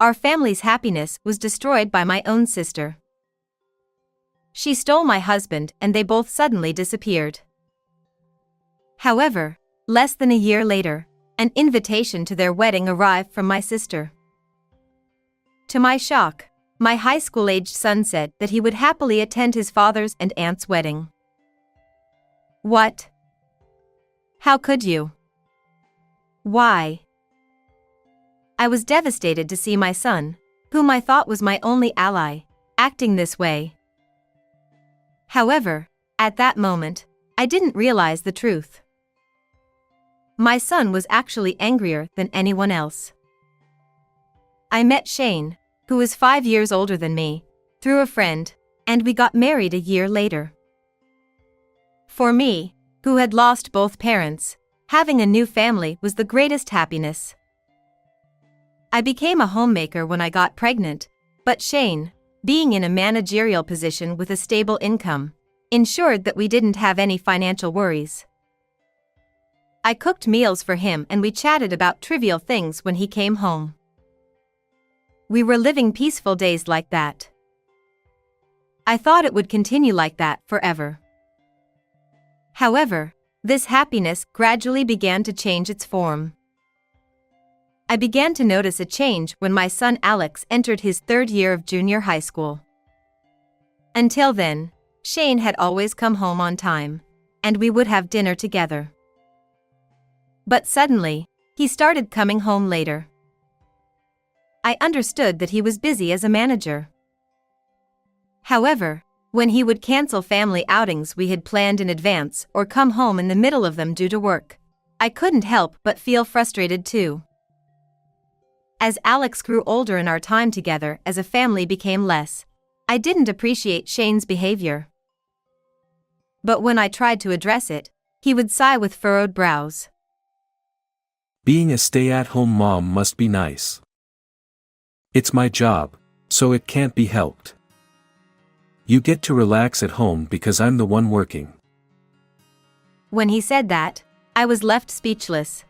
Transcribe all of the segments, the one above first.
our family's happiness was destroyed by my own sister. She stole my husband and they both suddenly disappeared. However, less than a year later, an invitation to their wedding arrived from my sister. To my shock, my high school-aged son said that he would happily attend his father's and aunt's wedding. What? How could you? Why? I was devastated to see my son, whom I thought was my only ally, acting this way. However, at that moment, I didn't realize the truth. My son was actually angrier than anyone else. I met Shane, who was 5 years older than me, through a friend, and we got married a year later. For me, who had lost both parents, having a new family was the greatest happiness. I became a homemaker when I got pregnant, but Shane, being in a managerial position with a stable income, ensured that we didn't have any financial worries. I cooked meals for him and we chatted about trivial things when he came home. We were living peaceful days like that. I thought it would continue like that forever. However, this happiness gradually began to change its form. I began to notice a change when my son Alex entered his 3rd year of junior high school. Until then, Shane had always come home on time, and we would have dinner together. But suddenly, he started coming home later. I understood that he was busy as a manager. However, when he would cancel family outings we had planned in advance or come home in the middle of them due to work, I couldn't help but feel frustrated too. As Alex grew older and our time together as a family became less, I didn't appreciate Shane's behavior. But when I tried to address it, he would sigh with furrowed brows. Being a stay-at-home mom must be nice. It's my job, so it can't be helped. You get to relax at home because I'm the one working. When he said that, I was left speechless.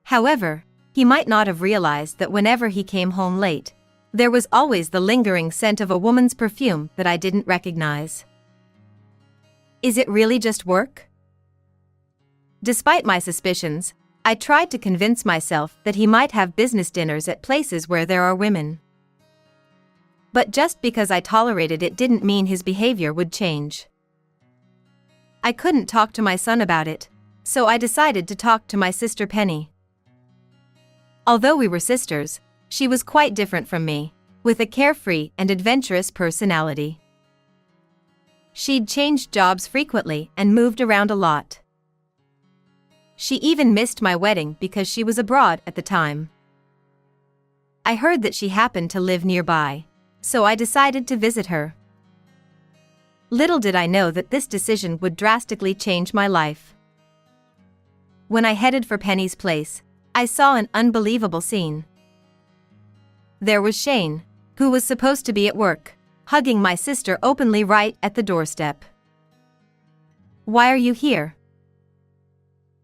However, he might not have realized that whenever he came home late, there was always the lingering scent of a woman's perfume that I didn't recognize. Is it really just work? Despite my suspicions, I tried to convince myself that he might have business dinners at places where there are women. But just because I tolerated it didn't mean his behavior would change. I couldn't talk to my son about it, so I decided to talk to my sister Penny. Although we were sisters, she was quite different from me, with a carefree and adventurous personality. She'd changed jobs frequently and moved around a lot. She even missed my wedding because she was abroad at the time. I heard that she happened to live nearby, so I decided to visit her. Little did I know that this decision would drastically change my life. When I headed for Penny's place, I saw an unbelievable scene. There was Shane, who was supposed to be at work, hugging my sister openly right at the doorstep. "Why are you here?"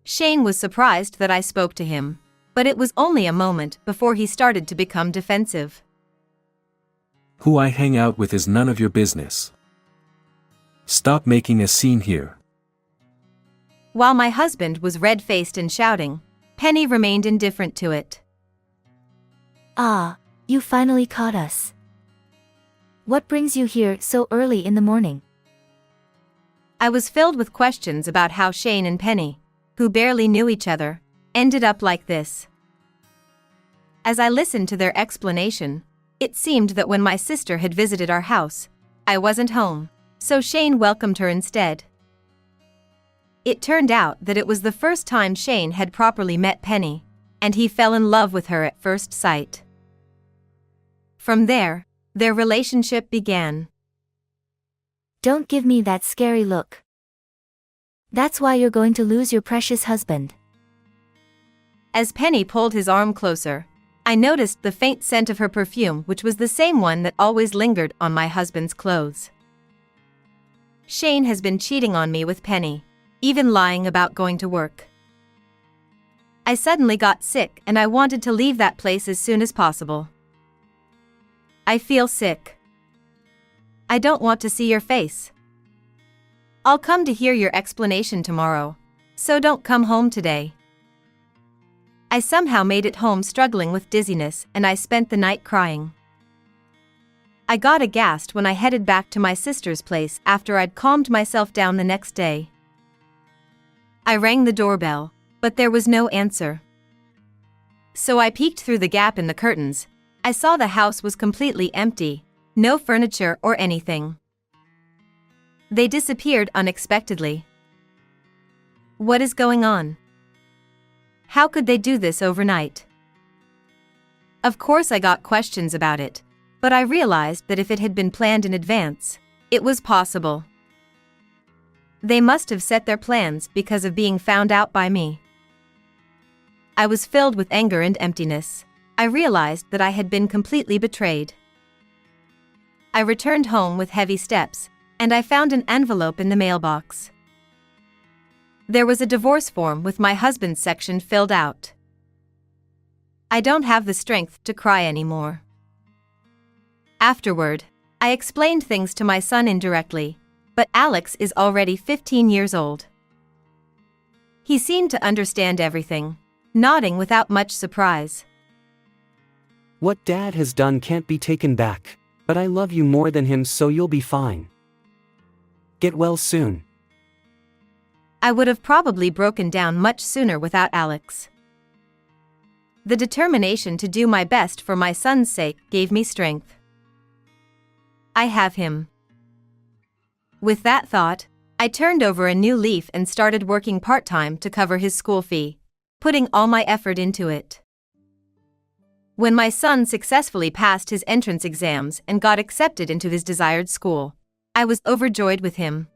Shane was surprised that I spoke to him, but it was only a moment before he started to become defensive. Who I hang out with is none of your business. Stop making a scene here. While my husband was red-faced and shouting, Penny remained indifferent to it. Ah, you finally caught us. What brings you here so early in the morning? I was filled with questions about how Shane and Penny, who barely knew each other, ended up like this. As I listened to their explanation, it seemed that when my sister had visited our house, I wasn't home, so Shane welcomed her instead. It turned out that it was the first time Shane had properly met Penny, and he fell in love with her at first sight. From there, their relationship began. Don't give me that scary look. That's why you're going to lose your precious husband. As Penny pulled his arm closer, I noticed the faint scent of her perfume, which was the same one that always lingered on my husband's clothes. Shane has been cheating on me with Penny, even lying about going to work. I suddenly got sick and I wanted to leave that place as soon as possible. I feel sick. I don't want to see your face. I'll come to hear your explanation tomorrow, so don't come home today. I somehow made it home struggling with dizziness and I spent the night crying. I got aghast when I headed back to my sister's place after I'd calmed myself down the next day. I rang the doorbell, but there was no answer. So I peeked through the gap in the curtains. I saw the house was completely empty, no furniture or anything. They disappeared unexpectedly. What is going on? How could they do this overnight? Of course I got questions about it, but I realized that if it had been planned in advance, it was possible. They must have set their plans because of being found out by me. I was filled with anger and emptiness. I realized that I had been completely betrayed. I returned home with heavy steps, and I found an envelope in the mailbox. There was a divorce form with my husband's section filled out. I don't have the strength to cry anymore. Afterward, I explained things to my son indirectly, but Alex is already 15 years old. He seemed to understand everything, nodding without much surprise. What Dad has done can't be taken back, but I love you more than him, so you'll be fine. Get well soon. I would have probably broken down much sooner without Alex. The determination to do my best for my son's sake gave me strength. I have him. With that thought, I turned over a new leaf and started working part-time to cover his school fee, putting all my effort into it. When my son successfully passed his entrance exams and got accepted into his desired school, I was overjoyed with him.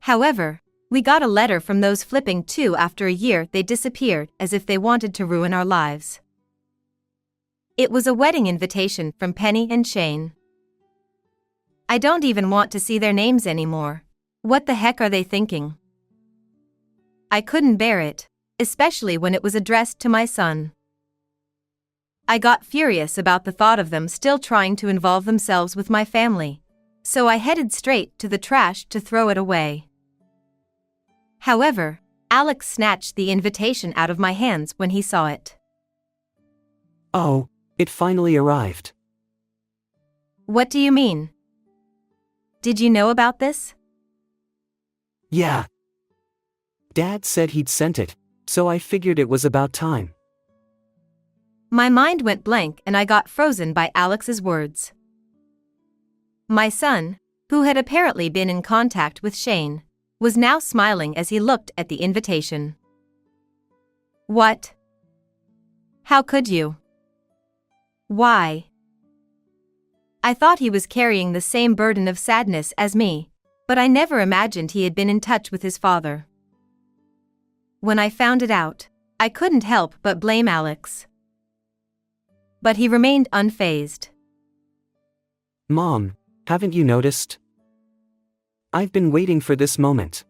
However, we got a letter from those flipping too. After a year they disappeared as if they wanted to ruin our lives. It was a wedding invitation from Penny and Shane. I don't even want to see their names anymore. What the heck are they thinking? I couldn't bear it, especially when it was addressed to my son. I got furious about the thought of them still trying to involve themselves with my family, so I headed straight to the trash to throw it away. However, Alex snatched the invitation out of my hands when he saw it. Oh, it finally arrived. What do you mean? Did you know about this? Yeah. Dad said he'd sent it, so I figured it was about time. My mind went blank and I got frozen by Alex's words. My son, who had apparently been in contact with Shane, was now smiling as he looked at the invitation. What? How could you? Why? I thought he was carrying the same burden of sadness as me, but I never imagined he had been in touch with his father. When I found it out, I couldn't help but blame Alex. But he remained unfazed. Mom, haven't you noticed? I've been waiting for this moment.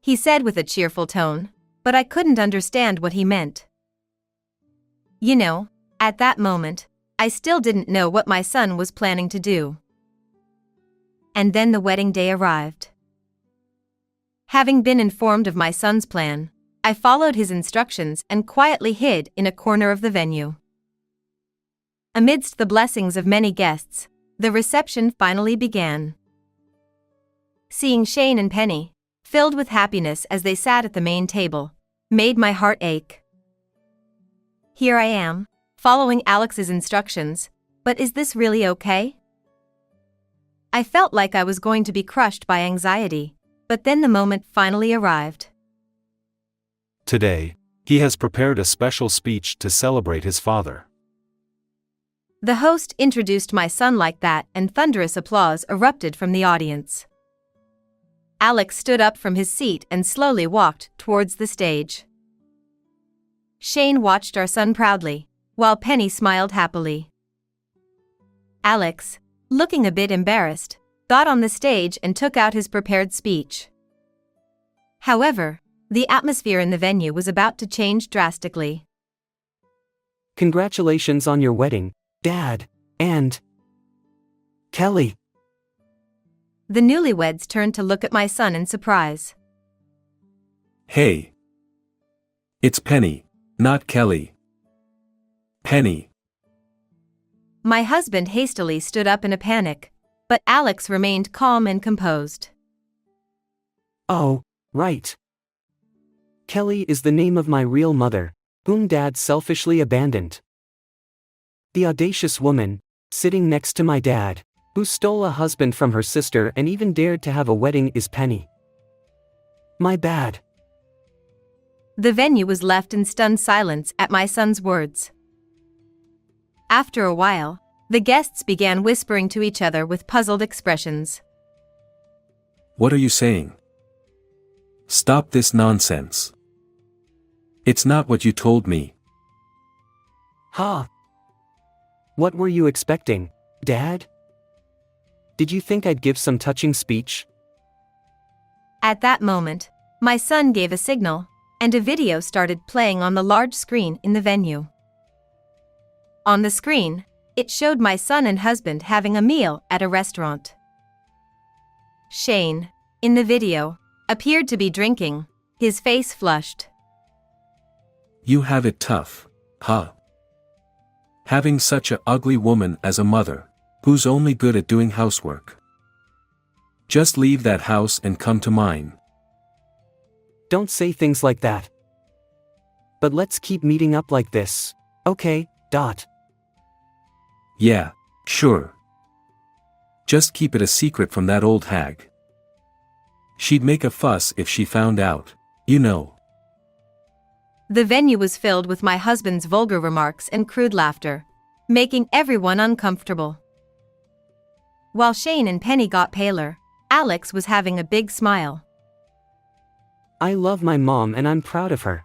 He said with a cheerful tone, but I couldn't understand what he meant. You know, at that moment, I still didn't know what my son was planning to do. And then the wedding day arrived. Having been informed of my son's plan, I followed his instructions and quietly hid in a corner of the venue. Amidst the blessings of many guests, the reception finally began. Seeing Shane and Penny, filled with happiness as they sat at the main table, made my heart ache. Here I am, following Alex's instructions, but is this really okay? I felt like I was going to be crushed by anxiety, but then the moment finally arrived. Today, he has prepared a special speech to celebrate his father. The host introduced my son like that and thunderous applause erupted from the audience. Alex stood up from his seat and slowly walked towards the stage. Shane watched our son proudly, while Penny smiled happily. Alex, looking a bit embarrassed, got on the stage and took out his prepared speech. However, The atmosphere in the venue was about to change drastically. Congratulations on your wedding, Dad, and Kelly. The newlyweds turned to look at my son in surprise. Hey. It's Penny, not Kelly. Penny. My husband hastily stood up in a panic, but Alex remained calm and composed. Oh, right. Kelly is the name of my real mother, whom Dad selfishly abandoned. The audacious woman, sitting next to my dad, who stole a husband from her sister and even dared to have a wedding, is Penny. My bad. The venue was left in stunned silence at my son's words. After a while, the guests began whispering to each other with puzzled expressions. What are you saying? Stop this nonsense. It's not what you told me. Ha! What were you expecting, Dad? Did you think I'd give some touching speech? At that moment, my son gave a signal, and a video started playing on the large screen in the venue. On the screen, it showed my son and husband having a meal at a restaurant. Shane, in the video, appeared to be drinking, his face flushed. You have it tough, huh? Having such a ugly woman as a mother, who's only good at doing housework. Just leave that house and come to mine. Don't say things like that. But let's keep meeting up like this, okay, Dot? Yeah, sure. Just keep it a secret from that old hag. She'd make a fuss if she found out, you know. The venue was filled with my husband's vulgar remarks and crude laughter, making everyone uncomfortable. While Shane and Penny got paler, Alex was having a big smile. I love my mom and I'm proud of her.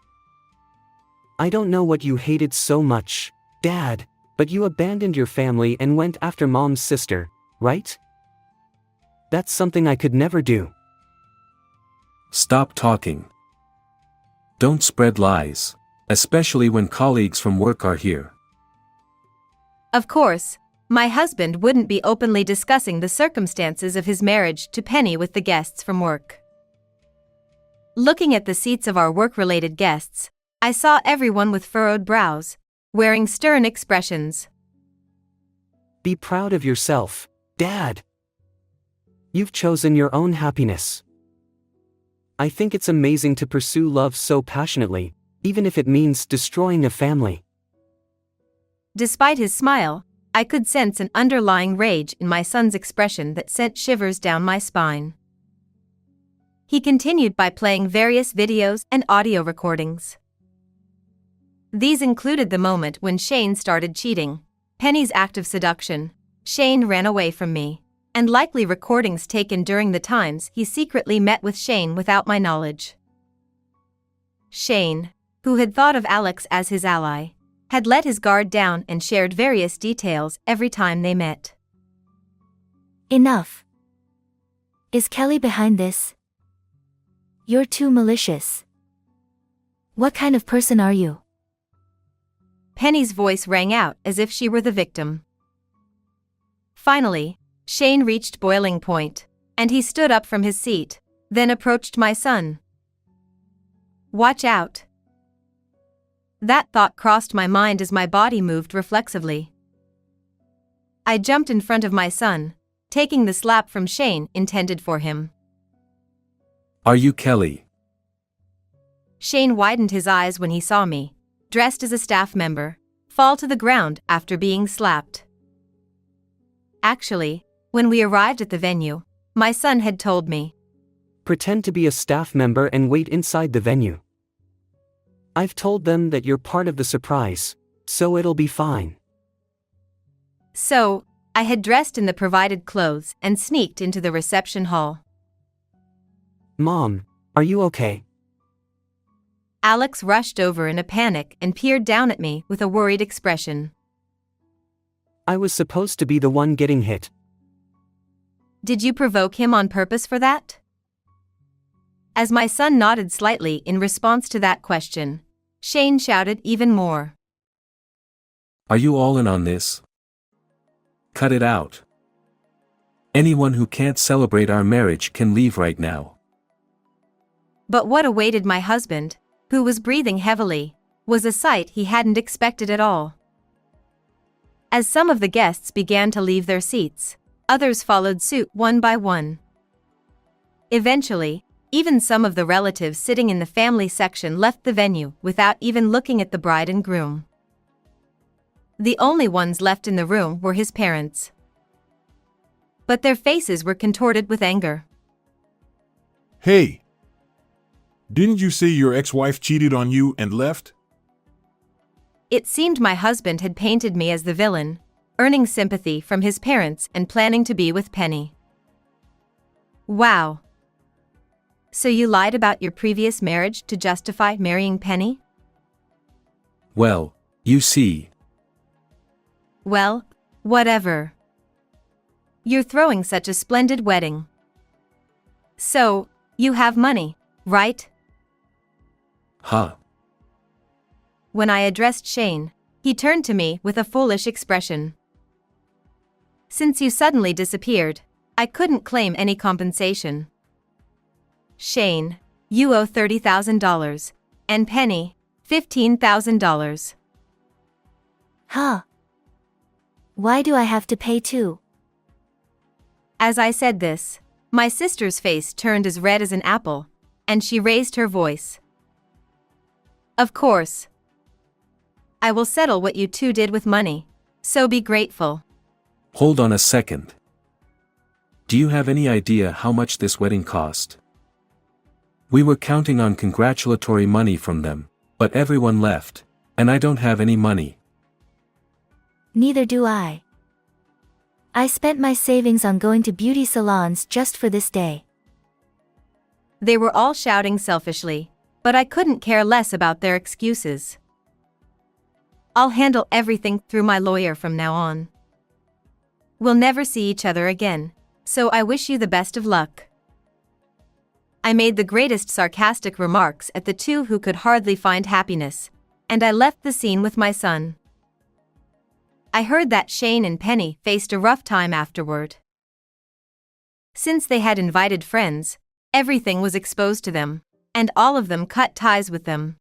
I don't know what you hated so much, Dad, but you abandoned your family and went after Mom's sister, right? That's something I could never do. Stop talking. Don't spread lies, especially when colleagues from work are here. Of course, my husband wouldn't be openly discussing the circumstances of his marriage to Penny with the guests from work. Looking at the seats of our work-related guests, I saw everyone with furrowed brows, wearing stern expressions. Be proud of yourself, Dad. You've chosen your own happiness. I think it's amazing to pursue love so passionately, even if it means destroying a family. Despite his smile, I could sense an underlying rage in my son's expression that sent shivers down my spine. He continued by playing various videos and audio recordings. These included the moment when Shane started cheating, Penny's act of seduction, Shane ran away from me, and likely recordings taken during the times he secretly met with Shane without my knowledge. Shane, who had thought of Alex as his ally, had let his guard down and shared various details every time they met. Enough. Is Kelly behind this? You're too malicious. What kind of person are you? Penny's voice rang out as if she were the victim. Finally, Shane reached boiling point, and he stood up from his seat, then approached my son. Watch out. That thought crossed my mind as my body moved reflexively. I jumped in front of my son, taking the slap from Shane intended for him. Are you Kelly? Shane widened his eyes when he saw me, dressed as a staff member, fall to the ground after being slapped. Actually, when we arrived at the venue, my son had told me. Pretend to be a staff member and wait inside the venue. I've told them that you're part of the surprise, so it'll be fine. So, I had dressed in the provided clothes and sneaked into the reception hall. Mom, are you okay? Alex rushed over in a panic and peered down at me with a worried expression. I was supposed to be the one getting hit. Did you provoke him on purpose for that? As my son nodded slightly in response to that question, Shane shouted even more. Are you all in on this? Cut it out. Anyone who can't celebrate our marriage can leave right now. But what awaited my husband, who was breathing heavily, was a sight he hadn't expected at all. As some of the guests began to leave their seats, others followed suit one by one. Eventually, even some of the relatives sitting in the family section left the venue without even looking at the bride and groom. The only ones left in the room were his parents. But their faces were contorted with anger. Hey! Didn't you say your ex-wife cheated on you and left? It seemed my husband had painted me as the villain, earning sympathy from his parents and planning to be with Penny. Wow. So you lied about your previous marriage to justify marrying Penny? Well, you see. Well, whatever. You're throwing such a splendid wedding. So, you have money, right? Huh. When I addressed Shane, he turned to me with a foolish expression. Since you suddenly disappeared, I couldn't claim any compensation. Shane, you owe $30,000, and Penny, $15,000. Huh? Why do I have to pay too? As I said this, my sister's face turned as red as an apple, and she raised her voice. Of course. I will settle what you two did with money, so be grateful. Hold on a second. Do you have any idea how much this wedding cost? We were counting on congratulatory money from them, but everyone left, and I don't have any money. Neither do I. I spent my savings on going to beauty salons just for this day. They were all shouting selfishly, but I couldn't care less about their excuses. I'll handle everything through my lawyer from now on. We'll never see each other again, so I wish you the best of luck. I made the greatest sarcastic remarks at the two who could hardly find happiness, and I left the scene with my son. I heard that Shane and Penny faced a rough time afterward. Since they had invited friends, everything was exposed to them, and all of them cut ties with them.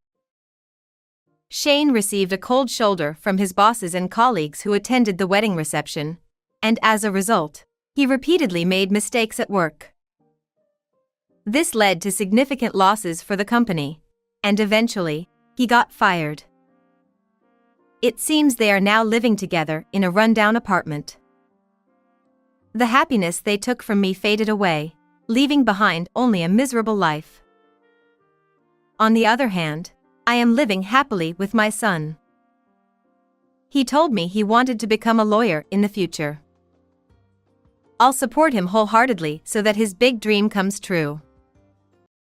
Shane received a cold shoulder from his bosses and colleagues who attended the wedding reception, and as a result, he repeatedly made mistakes at work. This led to significant losses for the company, and eventually, he got fired. It seems they are now living together in a rundown apartment. The happiness they took from me faded away, leaving behind only a miserable life. On the other hand, I am living happily with my son. He told me he wanted to become a lawyer in the future. I'll support him wholeheartedly so that his big dream comes true.